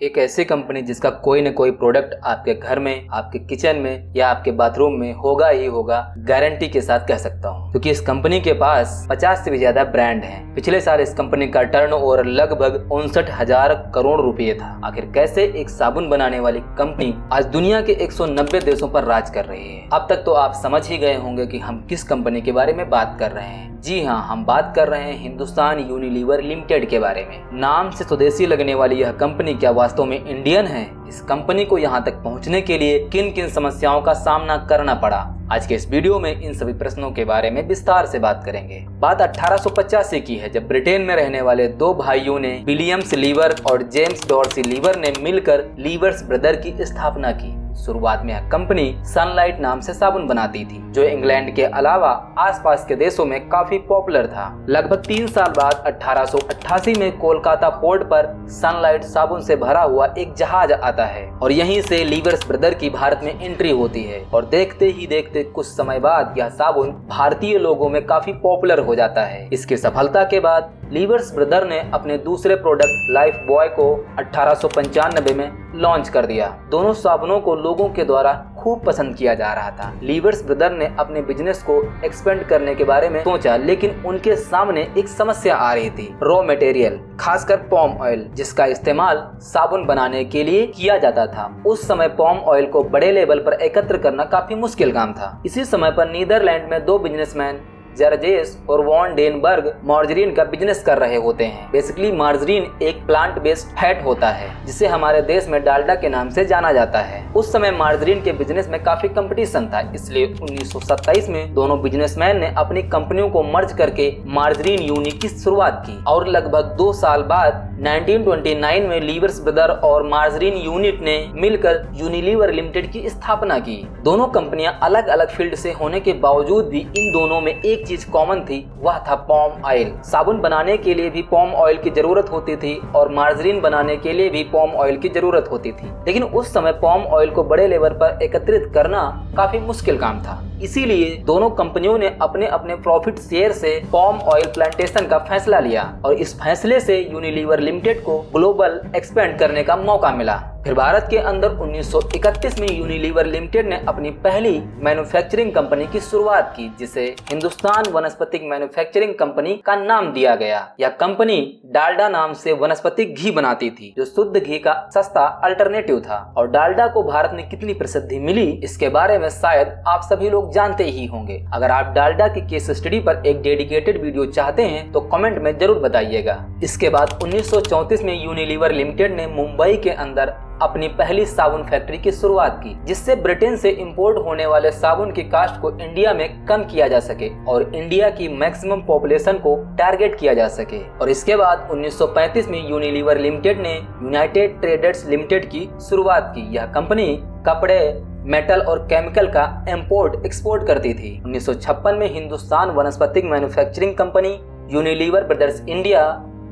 एक ऐसी कंपनी जिसका कोई न कोई प्रोडक्ट आपके घर में, आपके किचन में या आपके बाथरूम में होगा ही होगा, गारंटी के साथ कह सकता हूँ, क्योंकि इस कंपनी के पास 50 से भी ज्यादा ब्रांड हैं। पिछले साल इस कंपनी का टर्नओवर लगभग 59,000 करोड़ रुपए था। आखिर कैसे एक साबुन बनाने वाली कंपनी आज दुनिया के 190 देशों पर राज कर रही है? अब तक तो आप समझ ही गए होंगे कि हम किस कंपनी के बारे में बात कर रहे हैं। जी हाँ, हम बात कर रहे हैं हिंदुस्तान यूनिलीवर लिमिटेड के बारे में। नाम से स्वदेशी लगने वाली यह कंपनी क्या वास्तव में इंडियन है? इस कंपनी को यहाँ तक पहुँचने के लिए किन किन समस्याओं का सामना करना पड़ा? आज के इस वीडियो में इन सभी प्रश्नों के बारे में विस्तार से बात करेंगे। बात 1885 की है, जब ब्रिटेन में रहने वाले दो भाइयों ने, विलियम्स लीवर और जेम्स डॉर्सी लीवर ने मिलकर लीवर्स ब्रदर की स्थापना की। शुरुआत में यह कंपनी सनलाइट नाम से साबुन बनाती थी, जो इंग्लैंड के अलावा आसपास के देशों में काफी पॉपुलर था। लगभग 3 साल बाद 1888 में कोलकाता पोर्ट पर सनलाइट साबुन से भरा हुआ एक जहाज आता है और यहीं से लीवर्स ब्रदर की भारत में एंट्री होती है और देखते ही देखते कुछ समय बाद यह साबुन भारतीय लोगों में काफी पॉपुलर हो जाता है। इसकी सफलता के बाद लीवर्स ब्रदर ने अपने दूसरे प्रोडक्ट लाइफ बॉय को 1895 में लॉन्च कर दिया। दोनों साबुनों को लोगों के द्वारा खूब पसंद किया जा रहा था। लीवर्स ब्रदर ने अपने बिजनेस को एक्सपेंड करने के बारे में सोचा, लेकिन उनके सामने एक समस्या आ रही थी, रॉ मटेरियल, खासकर पॉम ऑयल, जिसका इस्तेमाल साबुन बनाने के लिए किया जाता था। उस समय पॉम ऑयल को बड़े लेवल पर एकत्र करना काफी मुश्किल काम था। इसी समय पर नीदरलैंड में दो बिजनेसमैन जर्जेस और वॉन डेनबर्ग मार्जरीन का बिजनेस कर रहे होते हैं। बेसिकली मार्जरीन एक प्लांट बेस्ड फैट होता है जिसे हमारे देश में डालडा के नाम से जाना जाता है। उस समय मार्जरीन के बिजनेस में काफी कंपटीशन था, इसलिए 1927 में दोनों बिजनेसमैन ने अपनी कंपनियों को मर्ज करके मार्जरीन यूनिट की शुरुआत की और लगभग 2 साल बाद 1929 में लीवर्स ब्रदर और मार्जरीन यूनिट ने मिलकर यूनिलीवर लिमिटेड की स्थापना की। दोनों कंपनियां अलग अलग फील्ड से होने के बावजूद भी इन दोनों में एक चीज कॉमन थी, वह था पॉम ऑयल। साबुन बनाने के लिए भी पॉम ऑयल की जरूरत होती थी और मार्जरीन बनाने के लिए भी पॉम ऑयल की जरूरत होती थी, लेकिन उस समय पॉम ऑयल को बड़े लेवल पर एकत्रित करना काफी मुश्किल काम था। इसीलिए दोनों कंपनियों ने अपने अपने प्रॉफिट शेयर से पॉम ऑयल प्लांटेशन का फैसला लिया और इस फैसले से यूनिलीवर लिमिटेड को ग्लोबल एक्सपेंड करने का मौका मिला। फिर भारत के अंदर 1931 में यूनिलीवर लिमिटेड ने अपनी पहली मैन्युफैक्चरिंग कंपनी की शुरुआत की, जिसे हिंदुस्तान वनस्पतिक मैन्युफैक्चरिंग कंपनी का नाम दिया गया। यह कंपनी डालडा नाम से वनस्पतिक घी बनाती थी, जो शुद्ध घी का सस्ता अल्टरनेटिव था। और डालडा को भारत में कितनी प्रसिद्धि मिली, इसके बारे में शायद आप सभी लोग जानते ही होंगे। अगर आप डालडा की केस स्टडी पर एक डेडिकेटेड वीडियो चाहते हैं तो कमेंट में जरूर बताइएगा। इसके बाद 1934 में यूनिलीवर लिमिटेड ने मुंबई के अंदर अपनी पहली साबुन फैक्ट्री की शुरुआत की, जिससे ब्रिटेन से इंपोर्ट होने वाले साबुन की कास्ट को इंडिया में कम किया जा सके और इंडिया की मैक्सिमम पॉपुलेशन को टारगेट किया जा सके। और इसके बाद 1935 में यूनिलीवर लिमिटेड ने यूनाइटेड ट्रेडर्स लिमिटेड की शुरुआत की। यह कंपनी कपड़े, मेटल और केमिकल का इंपोर्ट एक्सपोर्ट करती थी। 1956 में हिंदुस्तान वनस्पतिक manufacturing company, Unilever brothers India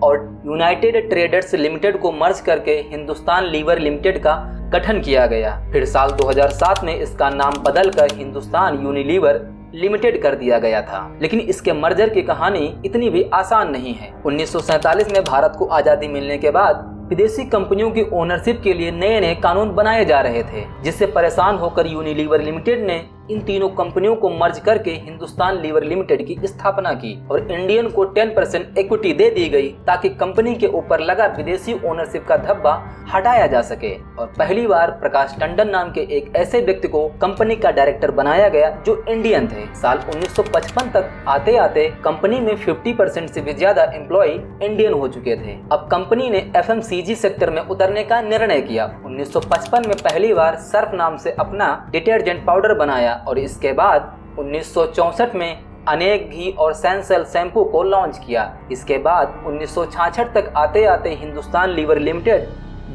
और यूनाइटेड ट्रेडर्स लिमिटेड को मर्ज करके हिंदुस्तान लीवर लिमिटेड का गठन किया गया। फिर साल 2007 में इसका नाम बदलकर हिंदुस्तान यूनिलीवर लिमिटेड कर दिया गया था। लेकिन इसके मर्जर की कहानी इतनी भी आसान नहीं है। 1947 में भारत को आजादी मिलने के बाद विदेशी कंपनियों की ओनरशिप के लिए नए नए कानून बनाए जा रहे थे, जिससे परेशान होकर यूनिलीवर लिमिटेड ने इन तीनों कंपनियों को मर्ज करके हिंदुस्तान लीवर लिमिटेड की स्थापना की और इंडियन को 10% इक्विटी दे दी गई, ताकि कंपनी के ऊपर लगा विदेशी ओनरशिप का धब्बा हटाया जा सके। और पहली बार प्रकाश टंडन नाम के एक ऐसे व्यक्ति को कंपनी का डायरेक्टर बनाया गया जो इंडियन थे। साल 1955 तक आते आते कंपनी में 50% से भी ज्यादा एम्प्लॉय इंडियन हो चुके थे। अब कंपनी ने FMCG सेक्टर में उतरने का निर्णय किया। 1955 में पहली बार सर्फ नाम से अपना डिटर्जेंट पाउडर बनाया और इसके बाद 1964 में अनेक घी और सैनसेल शैम्पू को लॉन्च किया। इसके बाद 1966 तक आते आते Hindustan Lever Limited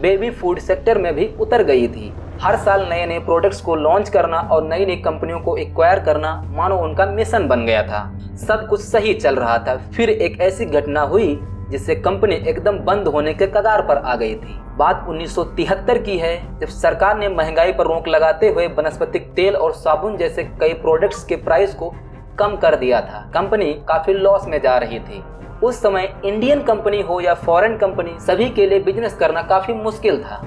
baby food sector में भी उतर गई थी। हर साल नए नए प्रोडक्ट्स को लॉन्च करना और नई नई कंपनियों को एक्वायर करना मानो उनका मिशन बन गया था। सब कुछ सही चल रहा था, फिर एक ऐसी घटना हुई जिससे कंपनी एकदम बंद होने के कगार पर आ गई थी। बात 1973 की है, जब सरकार ने महंगाई पर रोक लगाते हुए वनस्पतिक तेल और साबुन जैसे कई प्रोडक्ट्स के प्राइस को कम कर दिया था। कंपनी काफी लॉस में जा रही थी। उस समय इंडियन कंपनी हो या फॉरेन कंपनी, सभी के लिए बिजनेस करना काफी मुश्किल था।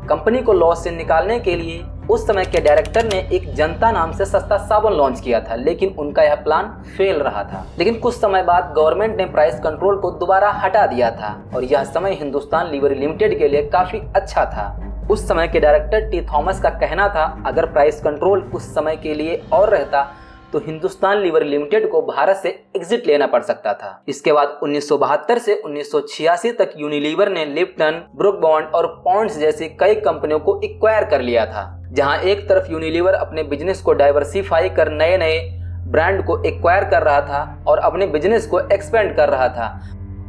कंपनी को लॉस से निकालने के लिए उस समय के डायरेक्टर ने एक जनता नाम से सस्ता साबुन लॉन्च किया था, लेकिन उनका यह प्लान फेल रहा था। लेकिन कुछ समय बाद गवर्नमेंट ने प्राइस कंट्रोल को दोबारा हटा दिया था और यह समय हिंदुस्तान लीवर लिमिटेड के लिए काफी अच्छा था। उस समय के डायरेक्टर टी थॉमस का कहना था, अगर प्राइस कंट्रोल उस समय के लिए और रहता तो हिंदुस्तान लीवर लिमिटेड को भारत से एग्जिट लेना पड़ सकता था। इसके बाद 1972 से 1986 तक यूनिलीवर ने लिप्टन, ब्रुक बॉन्ड और पॉन्ड्स जैसी कई कंपनियों को एक्वायर कर लिया था। जहां एक तरफ यूनिलीवर अपने बिजनेस को डाइवर्सिफाई कर नए नए ब्रांड को एक्वायर कर रहा था और अपने बिजनेस को एक्सपेंड कर रहा था,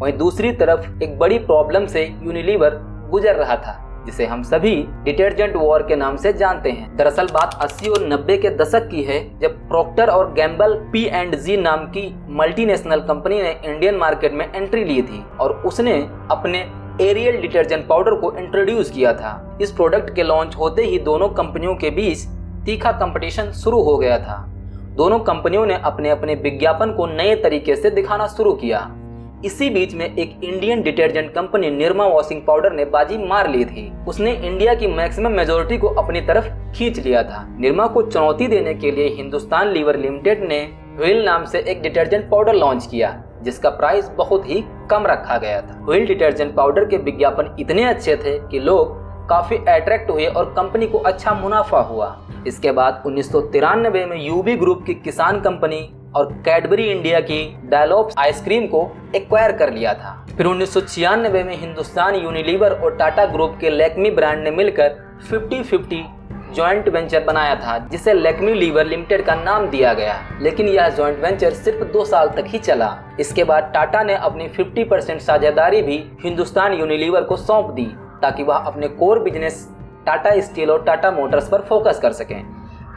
वहीं दूसरी तरफ एक बड़ी प्रॉब्लम से यूनिलीवर गुजर रहा था, जिसे हम सभी डिटर्जेंट वॉर के नाम से जानते हैं। दरअसल बात 80 और 90 के दशक की है, जब प्रॉक्टर और गैम्बल P&G नाम की मल्टीनेशनल कंपनी ने इंडियन मार्केट में एंट्री ली थी और उसने अपने एरियल डिटर्जेंट पाउडर को इंट्रोड्यूस किया था। इस प्रोडक्ट के लॉन्च होते ही दोनों कंपनियों के बीच तीखा कंपटीशन शुरू हो गया था। दोनों कंपनियों ने अपने अपने विज्ञापन को नए तरीके से दिखाना शुरू किया। इसी बीच में एक Indian detergent company Nirma washing powder ने बाजी मार ली थी। उसने इंडिया की मैक्सिमम मेजोरिटी को अपनी तरफ खींच लिया था। निरमा को चुनौती देने के लिए हिंदुस्तान लीवर लिमिटेड ने व्हील नाम से एक डिटर्जेंट पाउडर लॉन्च किया, जिसका प्राइस बहुत ही कम रखा गया था। व्हील डिटर्जेंट पाउडर के विज्ञापन इतने अच्छे थे कि लोग काफी अट्रैक्ट हुए और कंपनी को अच्छा मुनाफा हुआ। इसके बाद 1993 में यूबी ग्रुप की किसान कंपनी और कैडबरी इंडिया की डायलॉप्स आइसक्रीम को एक्वायर कर लिया था। फिर 1996 में हिंदुस्तान यूनिलीवर और टाटा ग्रुप के लैक्मी ब्रांड ने मिलकर 50-50 जॉइंट वेंचर बनाया था, जिसे लैक्मी लीवर लिमिटेड का नाम दिया गया। लेकिन यह जॉइंट वेंचर सिर्फ 2 साल तक ही चला। इसके बाद टाटा ने अपनी 50% साझेदारी भी हिंदुस्तान यूनिलीवर को सौंप दी, ताकि वह अपने कोर बिजनेस टाटा स्टील और टाटा मोटर्स पर फोकस कर सकें।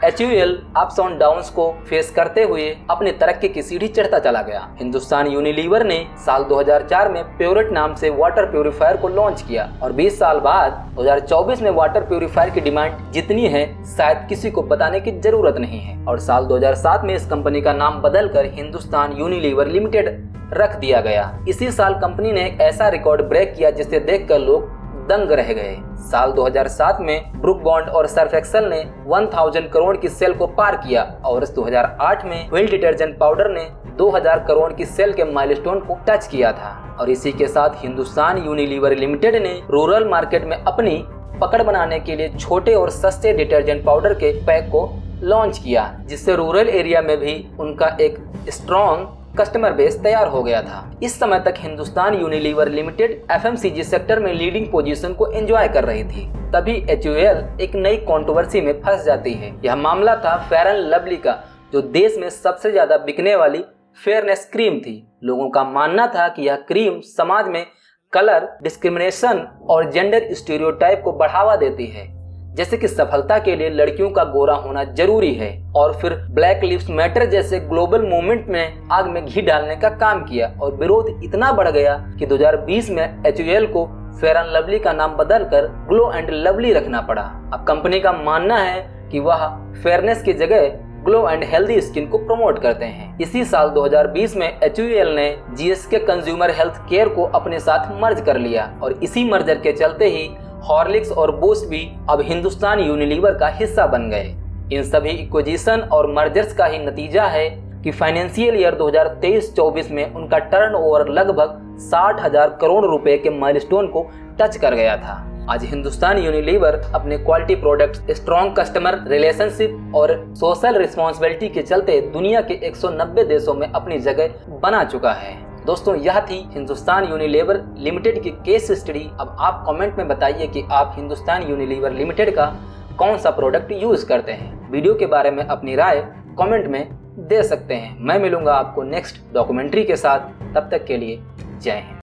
HUL अप्स और डाउन्स को फेस करते हुए अपनी तरक्की की सीढ़ी चढ़ता चला गया। हिंदुस्तान यूनिलीवर ने साल 2004 में प्योरेट नाम से वाटर प्यूरिफायर को लॉन्च किया और 20 साल बाद 2024 में वाटर प्यूरिफायर की डिमांड जितनी है शायद किसी को बताने की जरूरत नहीं है। और साल 2007 में इस कंपनी का नाम बदलकर हिंदुस्तान यूनिलीवर लिमिटेड रख दिया गया। इसी साल कंपनी ने एक ऐसा रिकॉर्ड ब्रेक किया जिसे देखकर लोग दंग रह गए। साल 2007 में ब्रुक बॉन्ड और सर्फ एक्सेल ने 1000 करोड़ की सेल को पार किया और 2008 में व्हील डिटर्जेंट पाउडर ने 2000 करोड़ की सेल के माइलस्टोन को टच किया था। और इसी के साथ हिंदुस्तान यूनिलीवर लिमिटेड ने रूरल मार्केट में अपनी पकड़ बनाने के लिए छोटे और सस्ते डिटर्जेंट पाउडर के पैक को लॉन्च किया, जिससे रूरल एरिया में भी उनका एक स्ट्रॉन्ग कस्टमर बेस तैयार हो गया था। इस समय तक Hindustan Unilever limited FMCG sector में लीडिंग पोजीशन को एंजॉय कर रही थी। तभी HUL एक नई कंट्रोवर्सी में फंस जाती है। यह मामला था फेयर एंड लवली का, जो देश में सबसे ज्यादा बिकने वाली फेयरनेस क्रीम थी। लोगों का मानना था कि यह क्रीम समाज में कलर डिस्क्रिमिनेशन और जेंडर स्टीरियोटाइप को बढ़ावा देती है, जैसे कि सफलता के लिए लड़कियों का गोरा होना जरूरी है। और फिर ब्लैक लिव्स मैटर जैसे ग्लोबल मूवमेंट में आग में घी डालने का काम किया और विरोध इतना बढ़ गया कि 2020 में HUL को फेयर एंड लवली का नाम बदलकर ग्लो एंड लवली रखना पड़ा। अब कंपनी का मानना है कि वह फेयरनेस की जगह ग्लो एंड हेल्दी स्किन को प्रमोट करते हैं। इसी साल 2020 में HUL ने GSK कंज्यूमर हेल्थ केयर को अपने साथ मर्ज कर लिया और इसी मर्जर के चलते ही हॉर्लिक्स और बूस्ट भी अब हिंदुस्तान यूनिलीवर का हिस्सा बन गए। इन सभी एक्विजिशन और मर्जर्स का ही नतीजा है कि फाइनेंशियल ईयर 2023-24 में उनका टर्नओवर लगभग 60,000 करोड़ रुपए के माइलस्टोन को टच कर गया था। आज हिंदुस्तान यूनिलीवर अपने quality products, strong customer relationship और सोशल रिस्पॉन्सिबिलिटी के चलते दुनिया के 190 देशों में अपनी जगह बना चुका है। दोस्तों, यह थी हिंदुस्तान यूनिलीवर लिमिटेड की केस स्टडी। अब आप कमेंट में बताइए कि आप हिंदुस्तान यूनिलीवर लिमिटेड का कौन सा प्रोडक्ट यूज करते हैं। वीडियो के बारे में अपनी राय कमेंट में दे सकते हैं। मैं मिलूंगा आपको नेक्स्ट डॉक्यूमेंट्री के साथ। तब तक के लिए जय हिंद।